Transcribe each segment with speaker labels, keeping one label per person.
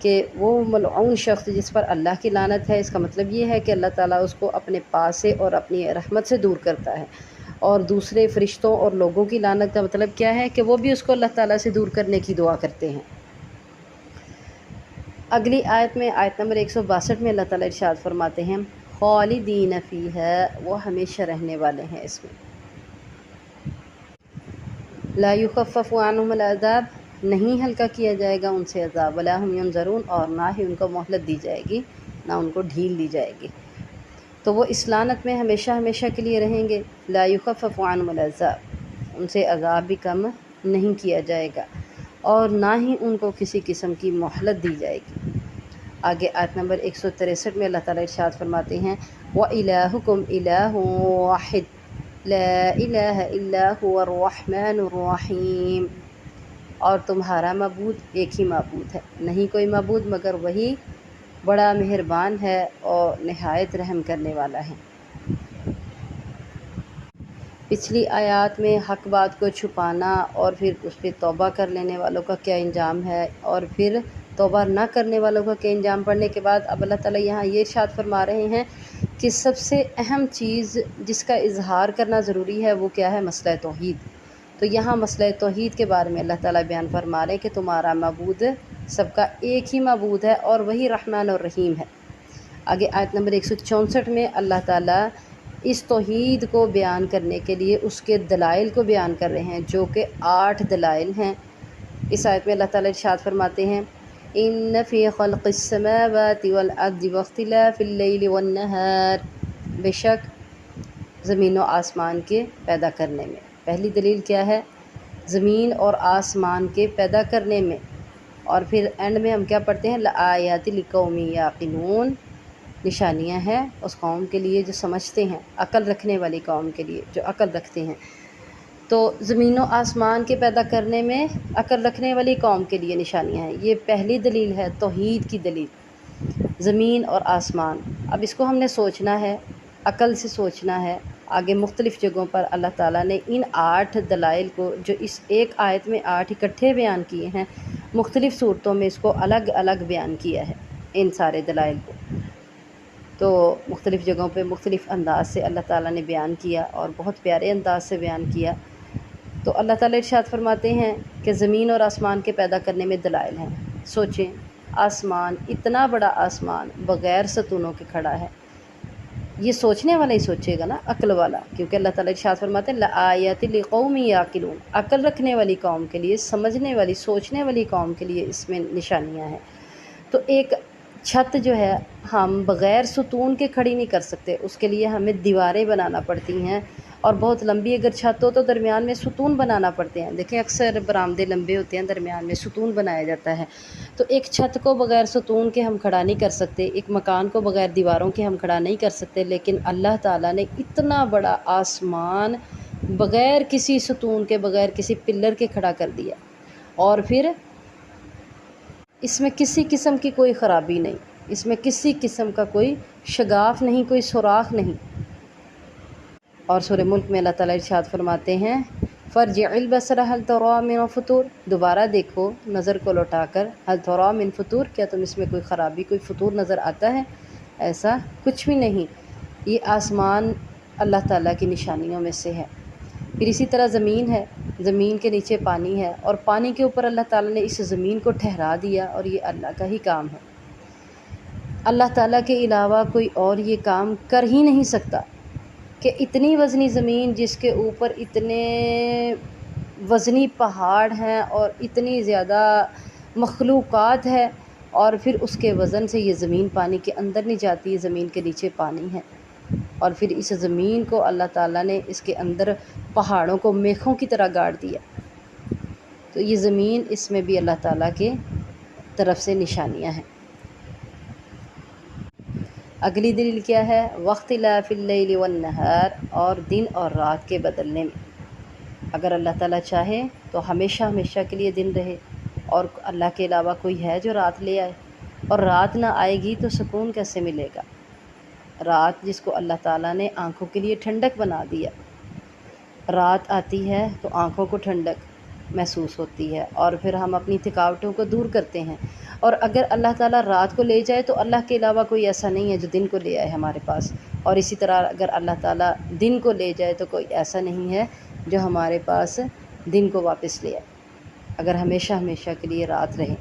Speaker 1: کہ وہ ملعون شخص جس پر اللہ کی لعنت ہے، اس کا مطلب یہ ہے کہ اللہ تعالیٰ اس کو اپنے پاس سے اور اپنی رحمت سے دور کرتا ہے۔ اور دوسرے فرشتوں اور لوگوں کی لعنت کا مطلب کیا ہے کہ وہ بھی اس کو اللہ تعالیٰ سے دور کرنے کی دعا کرتے ہیں۔ اگلی آیت میں، آیت نمبر 162 میں اللہ تعالیٰ ارشاد فرماتے ہیں خالدین فیہا، وہ ہمیشہ رہنے والے ہیں اس میں۔ لا یخفف عنہم العذاب، نہیں ہلکا کیا جائے گا ان سے عذاب، ولا ہم ینظرون، اور نہ ہی ان کو مہلت دی جائے گی، نہ ان کو ڈھیل دی جائے گی۔ تو وہ اس لعنت میں ہمیشہ ہمیشہ کے لیے رہیں گے۔ لا یخفف عنہم العذاب، ان سے عذاب بھی کم نہیں کیا جائے گا، اور نہ ہی ان کو کسی قسم کی مہلت دی جائے گی۔ آگے آیت نمبر 163 میں اللہ تعالیٰ ارشاد فرماتے ہیں وَإِلَٰهُكُمْ إِلَٰهٌ وَاحِدٌ لا الہ الا هو الرحمن الرحیم، اور تمہارا معبود ایک ہی معبود ہے، نہیں کوئی معبود مگر وہی بڑا مہربان ہے اور نہایت رحم کرنے والا ہے۔ پچھلی آیات میں حق بات کو چھپانا اور پھر اس پہ توبہ کر لینے والوں کا کیا انجام ہے، اور پھر توبہ نہ کرنے والوں کا کیا انجام، پڑھنے کے بعد اب اللہ تعالیٰ یہاں یہ ارشاد فرما رہے ہیں کہ سب سے اہم چیز جس کا اظہار کرنا ضروری ہے وہ کیا ہے؟ مسئلہ توحید۔ تو یہاں مسئلہ توحید کے بارے میں اللہ تعالیٰ بیان فرما رہے ہیں کہ تمہارا معبود سب کا ایک ہی معبود ہے اور وہی رحمان اور رحیم ہے۔ آگے آیت نمبر 164 میں اللہ تعالیٰ اس توحید کو بیان کرنے کے لیے اس کے دلائل کو بیان کر رہے ہیں، جو کہ 8 دلائل ہیں۔ اس آیت میں اللہ تعالیٰ ارشاد فرماتے ہیں ان فی خلق السماوات والارض واختلاف اللیل والنہار، بے شک زمین و آسمان کے پیدا کرنے میں، پہلی دلیل کیا ہے؟ زمین اور آسمان کے پیدا کرنے میں، اور پھر اینڈ میں ہم کیا پڑھتے ہیں لآیات لقوم یعقلون، نشانیاں ہیں اس قوم کے لیے جو سمجھتے ہیں، عقل رکھنے والی قوم کے لیے جو عقل رکھتے ہیں۔ تو زمین و آسمان کے پیدا کرنے میں عقل رکھنے والی قوم کے لیے نشانیاں ہیں، یہ پہلی دلیل ہے توحید کی دلیل، زمین اور آسمان۔ اب اس کو ہم نے سوچنا ہے، عقل سے سوچنا ہے۔ آگے مختلف جگہوں پر اللہ تعالیٰ نے ان 8 دلائل کو جو اس ایک آیت میں 8 اکٹھے بیان کیے ہیں، مختلف صورتوں میں اس کو الگ الگ بیان کیا ہے، ان سارے دلائل کو۔ تو مختلف جگہوں پہ مختلف انداز سے اللہ تعالیٰ نے بیان کیا اور بہت پیارے انداز سے بیان کیا۔ تو اللہ تعالیٰ ارشاد فرماتے ہیں کہ زمین اور آسمان کے پیدا کرنے میں دلائل ہیں۔ سوچیں، آسمان، اتنا بڑا آسمان بغیر ستونوں کے کھڑا ہے، یہ سوچنے والا ہی سوچے گا نا، عقل والا، کیونکہ اللہ تعالیٰ ارشاد فرماتے ہیں لآیات لقوم یعقلون، عقل رکھنے والی قوم کے لیے، سمجھنے والی، سوچنے والی قوم کے لیے اس میں نشانیاں ہیں۔ تو ایک چھت جو ہے ہم بغیر ستون کے کھڑی نہیں کر سکتے، اس کے لیے ہمیں دیواریں بنانا پڑتی ہیں، اور بہت لمبی اگر چھت ہو تو درمیان میں ستون بنانا پڑتے ہیں۔ دیکھیں اکثر برآمدے لمبے ہوتے ہیں، درمیان میں ستون بنایا جاتا ہے۔ تو ایک چھت کو بغیر ستون کے ہم کھڑا نہیں کر سکتے، ایک مکان کو بغیر دیواروں کے ہم کھڑا نہیں کر سکتے، لیکن اللہ تعالیٰ نے اتنا بڑا آسمان بغیر کسی ستون کے، بغیر کسی پلر کے کھڑا کر دیا، اور پھر اس میں کسی قسم کی کوئی خرابی نہیں، اس میں کسی قسم کا کوئی شگاف نہیں، کوئی سوراخ نہیں۔ اور سورہ ملک میں اللہ تعالیٰ ارشاد فرماتے ہیں فارجع البصر هل ترى من فطور، دوبارہ دیکھو نظر کو لوٹا کر، هل ترى من فطور، کیا تم اس میں کوئی خرابی، کوئی فطور نظر آتا ہے؟ ایسا کچھ بھی نہیں۔ یہ آسمان اللہ تعالیٰ کی نشانیوں میں سے ہے۔ پھر اسی طرح زمین ہے، زمین کے نیچے پانی ہے، اور پانی کے اوپر اللہ تعالیٰ نے اس زمین کو ٹھہرا دیا، اور یہ اللہ کا ہی کام ہے۔ اللہ تعالیٰ کے علاوہ کوئی اور یہ کام کر ہی نہیں سکتا کہ اتنی وزنی زمین جس کے اوپر اتنے وزنی پہاڑ ہیں اور اتنی زیادہ مخلوقات ہے، اور پھر اس کے وزن سے یہ زمین پانی کے اندر نہیں جاتی، زمین کے نیچے پانی ہے، اور پھر اس زمین کو اللہ تعالیٰ نے اس کے اندر پہاڑوں کو میخوں کی طرح گاڑ دیا۔ تو یہ زمین، اس میں بھی اللہ تعالیٰ کے طرف سے نشانیاں ہیں۔ اگلی دلیل کیا ہے؟ واختلاف اللیل والنہار، اور دن اور رات کے بدلنے میں۔ اگر اللہ تعالیٰ چاہے تو ہمیشہ ہمیشہ کے لیے دن رہے، اور اللہ کے علاوہ کوئی ہے جو رات لے آئے، اور رات نہ آئے گی تو سکون کیسے ملے گا؟ رات جس کو اللہ تعالیٰ نے آنکھوں کے لیے ٹھنڈک بنا دیا، رات آتی ہے تو آنکھوں کو ٹھنڈک محسوس ہوتی ہے، اور پھر ہم اپنی تھکاوٹوں کو دور کرتے ہیں۔ اور اگر اللہ تعالیٰ رات کو لے جائے تو اللہ کے علاوہ کوئی ایسا نہیں ہے جو دن کو لے آئے ہمارے پاس، اور اسی طرح اگر اللہ تعالیٰ دن کو لے جائے تو کوئی ایسا نہیں ہے جو ہمارے پاس دن کو واپس لے آئے۔ اگر ہمیشہ ہمیشہ کے لیے رات رہے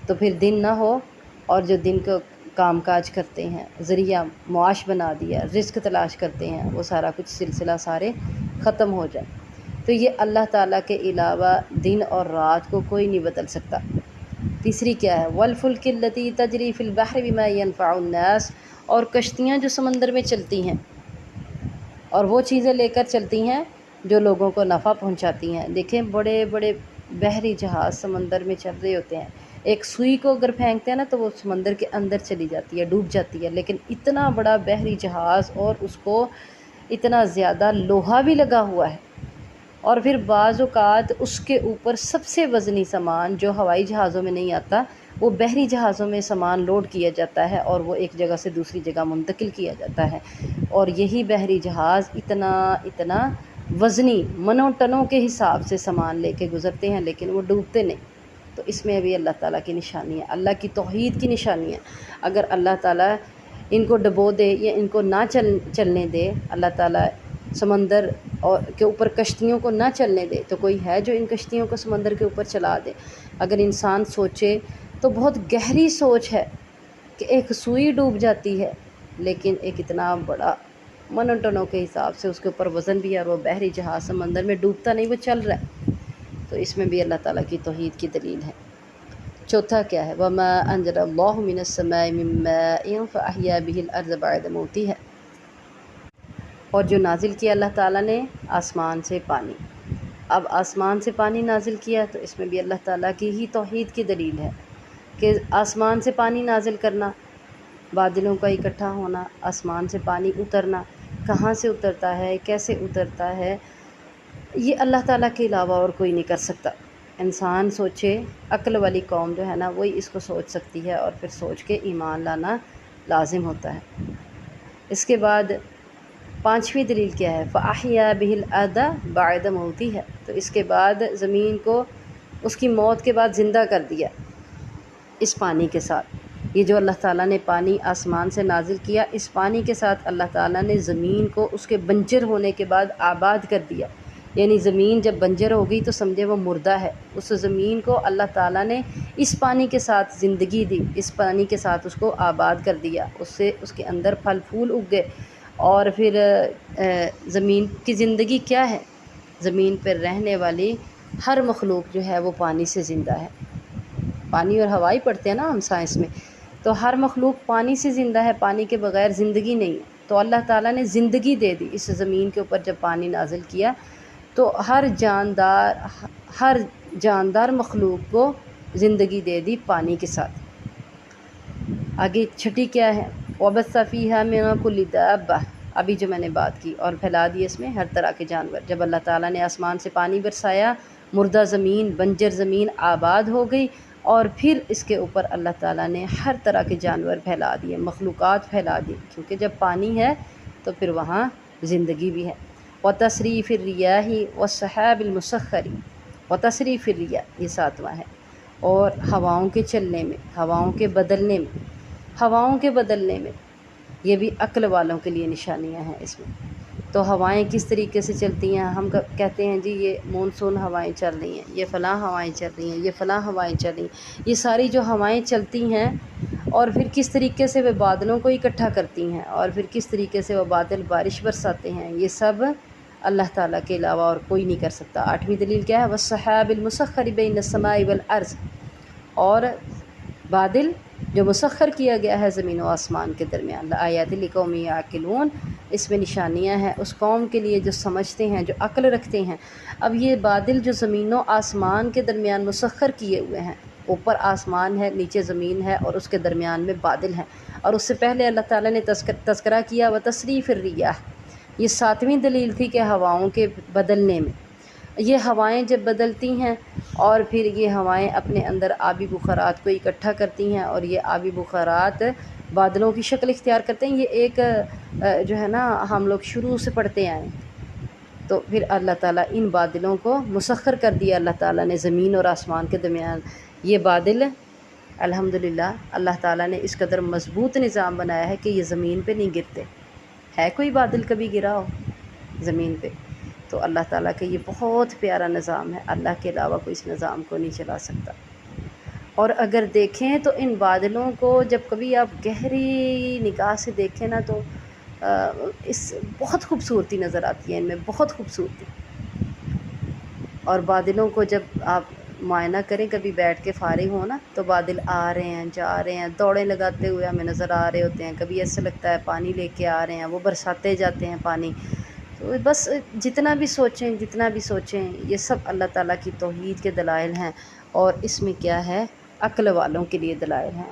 Speaker 1: تو پھر دن نہ ہو، اور جو دن کو کام کاج کرتے ہیں، ذریعہ معاش بنا دیا، رزق تلاش کرتے ہیں، وہ سارا کچھ سلسلہ سارے ختم ہو جائے۔ تو یہ اللہ تعالیٰ کے علاوہ دن اور رات کو کوئی نہیں بدل سکتا۔ تیسری کیا ہے؟ وَالْفُلْكِ الَّتِي تَجْرِي فِي الْبَحْرِ بِمَا يَنْفَعُ النَّاسَ، اور کشتیاں جو سمندر میں چلتی ہیں اور وہ چیزیں لے کر چلتی ہیں جو لوگوں کو نفع پہنچاتی ہیں۔ دیکھیں بڑے بڑے بحری جہاز سمندر میں چل رہے ہوتے ہیں، ایک سوئی کو اگر پھینکتے ہیں نا تو وہ سمندر کے اندر چلی جاتی ہے، ڈوب جاتی ہے، لیکن اتنا بڑا بحری جہاز اور اس کو اتنا زیادہ لوہا بھی لگا ہوا ہے، اور پھر بعض اوقات اس کے اوپر سب سے وزنی سامان جو ہوائی جہازوں میں نہیں آتا وہ بحری جہازوں میں سامان لوڈ کیا جاتا ہے اور وہ ایک جگہ سے دوسری جگہ منتقل کیا جاتا ہے، اور یہی بحری جہاز اتنا وزنی منوں ٹنوں کے حساب سے سامان لے کے گزرتے ہیں، لیکن وہ ڈوبتے نہیں۔ تو اس میں بھی اللہ تعالیٰ کی نشانی ہے، اللہ کی توحید کی نشانی ہے۔ اگر اللہ تعالیٰ ان کو ڈبو دے یا ان کو نہ چلنے دے، اللہ تعالیٰ سمندر اور کے اوپر کشتیوں کو نہ چلنے دے، تو کوئی ہے جو ان کشتیوں کو سمندر کے اوپر چلا دے؟ اگر انسان سوچے تو بہت گہری سوچ ہے کہ ایک سوئی ڈوب جاتی ہے، لیکن ایک اتنا بڑا منوں ٹنوں کے حساب سے اس کے اوپر وزن بھی ہے، اور وہ بحری جہاز سمندر میں ڈوبتا نہیں، وہ چل رہا ہے۔ تو اس میں بھی اللہ تعالیٰ کی توحید کی دلیل ہے۔ چوتھا کیا ہے؟ وَمَا أَنزَلَ اللَّهُ مِنَ السَّمَاءِ مِن مَّاءٍ فَأَحْيَا بِهِ الْأَرْضَ بَعْدَ مَوْتِهَا، اور جو نازل کیا اللہ تعالیٰ نے آسمان سے پانی۔ اب آسمان سے پانی نازل کیا تو اس میں بھی اللہ تعالیٰ کی ہی توحید کی دلیل ہے کہ آسمان سے پانی نازل کرنا، بادلوں کا اکٹھا ہونا، آسمان سے پانی اترنا، کہاں سے اترتا ہے، کیسے اترتا ہے، یہ اللہ تعالیٰ کے علاوہ اور کوئی نہیں کر سکتا۔ انسان سوچے، عقل والی قوم جو ہے نا وہی اس کو سوچ سکتی ہے، اور پھر سوچ کے ایمان لانا لازم ہوتا ہے۔ اس کے بعد پانچویں دلیل کیا ہے؟ فَأَحْيَا بِهِ الْأَرْضَ بَعْدَ مَوْتِهَا، تو اس کے بعد زمین کو اس کی موت کے بعد زندہ کر دیا اس پانی کے ساتھ۔ یہ جو اللہ تعالیٰ نے پانی آسمان سے نازل کیا، اس پانی کے ساتھ اللہ تعالیٰ نے زمین کو اس کے بنجر ہونے کے بعد آباد کر دیا۔ یعنی زمین جب بنجر ہو گئی تو سمجھے وہ مردہ ہے، اس زمین کو اللہ تعالیٰ نے اس پانی کے ساتھ زندگی دی، اس پانی کے ساتھ اس کو آباد کر دیا، اس سے اس کے اندر پھل پھول اگ گئے۔ اور پھر زمین کی زندگی کیا ہے؟ زمین پر رہنے والی ہر مخلوق جو ہے وہ پانی سے زندہ ہے۔ پانی اور ہوا ہی پڑھتے ہیں نا ہم سائنس میں، تو ہر مخلوق پانی سے زندہ ہے، پانی کے بغیر زندگی نہیں ہے۔ تو اللہ تعالیٰ نے زندگی دے دی اس زمین کے اوپر، جب پانی نازل کیا تو ہر جاندار مخلوق کو زندگی دے دی پانی کے ساتھ۔ آگے چھٹی کیا ہے؟ وَبَثَّ فِيهَا مِن كُلِّ دَابَّةٍ، ابھی جو میں نے بات کی، اور پھیلا دی اس میں ہر طرح کے جانور۔ جب اللہ تعالیٰ نے آسمان سے پانی برسایا، مردہ زمین، بنجر زمین آباد ہو گئی، اور پھر اس کے اوپر اللہ تعالیٰ نے ہر طرح کے جانور پھیلا دیے، مخلوقات پھیلا دی، کیونکہ جب پانی ہے تو پھر وہاں زندگی بھی ہے۔ وَتَصْرِيفِ الرِّيَاحِ وَالسَّحَابِ الْمُسَخَّرِ، وَتَصْرِيفِ الرِّيَاحِ، یہ ساتواں ہے۔ اور ہواؤں کے چلنے میں، ہواؤں کے بدلنے میں، یہ بھی عقل والوں کے لیے نشانیاں ہیں اس میں۔ تو ہوائیں کس طریقے سے چلتی ہیں؟ ہم کہتے ہیں جی یہ مونسون ہوائیں چل رہی ہیں، یہ فلاں ہوائیں چل رہی ہیں، یہ فلاں ہوائیں چل رہی ہیں، یہ ساری جو ہوائیں چلتی ہیں، اور پھر کس طریقے سے وہ بادلوں کو اکٹھا کرتی ہیں، اور پھر کس طریقے سے وہ بادل بارش برساتے ہیں، یہ سب اللہ تعالیٰ کے علاوہ اور کوئی نہیں کر سکتا۔ آٹھویں دلیل کیا ہے؟ وَالسَّحَابِ الْمُسَخَّرِ بَيْنَ السَّمَاءِ وَالْأَرْضِ، اور بادل جو مسخر کیا گیا ہے زمین و آسمان کے درمیان، لآیات لقوم یعقلون، اس میں نشانیاں ہیں اس قوم کے لیے جو سمجھتے ہیں، جو عقل رکھتے ہیں۔ اب یہ بادل جو زمین و آسمان کے درمیان مسخر کیے ہوئے ہیں، اوپر آسمان ہے، نیچے زمین ہے، اور اس کے درمیان میں بادل ہیں، اور اس سے پہلے اللہ تعالیٰ نے تذکرہ کیا وتصریف الریاح، یہ ساتویں دلیل تھی کہ ہواؤں کے بدلنے میں، یہ ہوائیں جب بدلتی ہیں اور پھر یہ ہوائیں اپنے اندر آبی بخارات کو اکٹھا کرتی ہیں، اور یہ آبی بخارات بادلوں کی شکل اختیار کرتے ہیں۔ یہ ایک جو ہے نا ہم لوگ شروع سے پڑھتے آئے ہیں، تو پھر اللہ تعالیٰ ان بادلوں کو مسخر کر دیا اللہ تعالیٰ نے زمین اور آسمان کے درمیان۔ یہ بادل الحمدللہ اللہ تعالیٰ نے اس قدر مضبوط نظام بنایا ہے کہ یہ زمین پہ نہیں گرتے. ہے کوئی بادل کبھی گرا ہو زمین پہ؟ تو اللہ تعالیٰ کا یہ بہت پیارا نظام ہے، اللہ کے علاوہ کوئی اس نظام کو نہیں چلا سکتا. اور اگر دیکھیں تو ان بادلوں کو جب کبھی آپ گہری نگاہ سے دیکھیں نا تو اس بہت خوبصورتی نظر آتی ہے ان میں، بہت خوبصورتی. اور بادلوں کو جب آپ معائنہ کریں، کبھی بیٹھ کے فارغ ہوں نا، تو بادل آ رہے ہیں جا رہے ہیں، دوڑیں لگاتے ہوئے ہمیں نظر آ رہے ہوتے ہیں. کبھی ایسا لگتا ہے پانی لے کے آ رہے ہیں، وہ برساتے جاتے ہیں پانی. تو بس جتنا بھی سوچیں یہ سب اللہ تعالیٰ کی توحید کے دلائل ہیں، اور اس میں کیا ہے، عقل والوں کے لیے دلائل ہیں.